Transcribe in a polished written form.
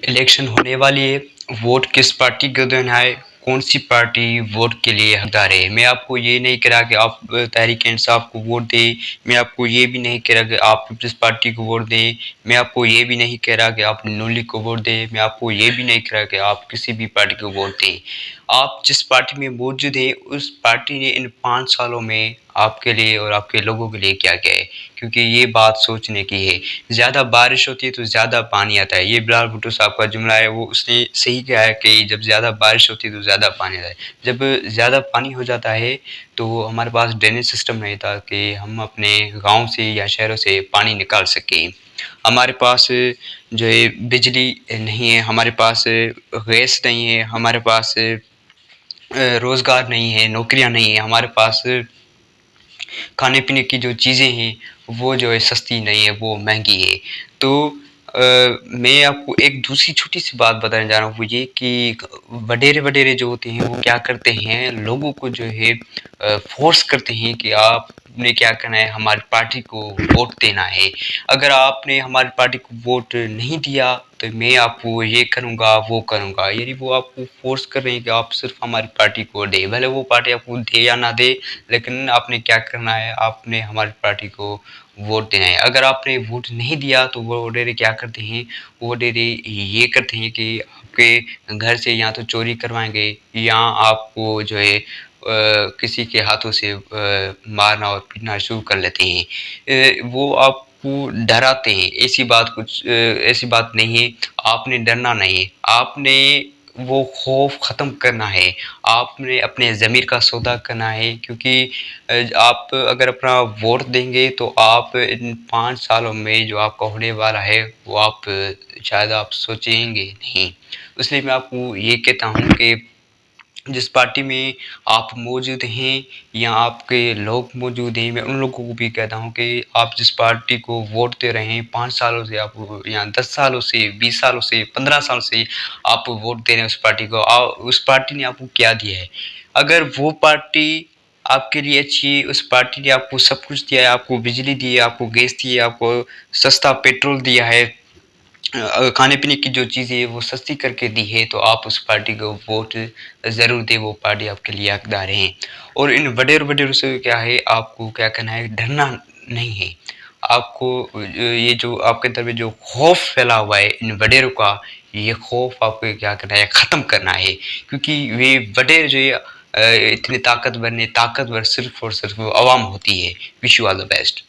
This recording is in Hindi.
इलेक्शन होने वाली है। वोट किस पार्टी को देना है, कौन सी पार्टी वोट के लिए हकदार है। मैं आपको ये नहीं कह रहा कि आप तहरीक इंसाफ को वोट दें। मैं आपको ये भी नहीं कह रहा कि आप पीपल्स पार्टी को वोट दें। मैं आपको ये भी नहीं कह रहा कि आप नून लीग को वोट दें। मैं आपको ये भी नहीं कह रहा कि आप किसी भी पार्टी को वोट दें। आप जिस पार्टी में मौजूद हैं उस पार्टी ने इन 5 सालों में आपके लिए और आपके लोगों के लिए क्या किया है, क्योंकि ये बात सोचने की है। ज़्यादा बारिश होती है तो ज़्यादा पानी आता है। ये बिलाल भुट्टो साहब का जुमला है, वो उसने सही कहा है कि जब ज़्यादा बारिश होती है तो ज़्यादा पानी आता है। जब ज़्यादा पानी हो जाता है तो हमारे पास ड्रेनेज सिस्टम नहीं था कि हम अपने गाँव से या शहरों से पानी निकाल सकें। हमारे पास जो है बिजली नहीं है, हमारे पास गैस नहीं है, हमारे पास रोज़गार नहीं है, नौकरियाँ नहीं है, हमारे पास खाने पीने की जो चीज़ें हैं वो जो है सस्ती नहीं है, वो महंगी है। तो मैं आपको एक दूसरी छोटी सी बात बताने जा रहा हूँ, वो ये कि वडेरे वडेरे जो होते हैं वो क्या करते हैं, लोगों को जो है फोर्स करते हैं कि आपने क्या करना है, हमारी पार्टी को वोट देना है। अगर आपने हमारी पार्टी को वोट नहीं दिया तो मैं आपको ये करूँगा वो करूँगा, यानी वो आपको फोर्स कर रहे हैं कि आप सिर्फ हमारी पार्टी को दे, भले वो पार्टी आपको दे या ना दे, लेकिन आपने क्या करना है, आपने हमारी पार्टी को वोट देना है। अगर आपने वोट नहीं दिया तो वो वडेरे क्या करते हैं, वो वडेरे ये करते हैं कि आपके घर से या तो चोरी करवाएंगे या आपको जो है किसी के हाथों से मारना और पीटना शुरू कर लेते हैं। वो आपको डराते हैं। ऐसी बात नहीं है। आपने डरना नहीं है, आपने वो खौफ ख़त्म करना है। आपने अपने ज़मीर का सौदा करना है, क्योंकि आप अगर अपना वोट देंगे तो आप इन 5 सालों में जो आपका होने वाला है वो आप शायद आप सोचेंगे नहीं। इसलिए मैं आपको ये कहता हूँ कि जिस पार्टी में आप मौजूद हैं या आपके लोग मौजूद हैं, मैं उन लोगों को भी कहता हूँ कि आप जिस पार्टी को वोट दे रहे हैं 5 सालों से, आप या 10 सालों से, 20 सालों से, 15 साल से आप वोट दे रहे हैं उस पार्टी को, उस पार्टी ने आपको क्या दिया है। अगर वो पार्टी आपके लिए अच्छी है, उस पार्टी ने आपको सब कुछ दिया है, आपको बिजली दी है, आपको गैस दी है, आपको सस्ता पेट्रोल दिया है, खाने पीने की जो चीज़ें हैं वो सस्ती करके दी है, तो आप उस पार्टी को वोट ज़रूर दें। वो पार्टी आपके लिए हकदार है। और इन वडेर वडेरों से क्या है, आपको क्या करना है, डरना नहीं है। आपको ये जो आपके अंदर में जो खौफ फैला हुआ है इन वडेरों का, ये खौफ आपको क्या करना है, ख़त्म करना है। क्योंकि वे वडेर जो है इतने ताकतवर सिर्फ और सिर्फ आवाम होती है। Wish you all the best.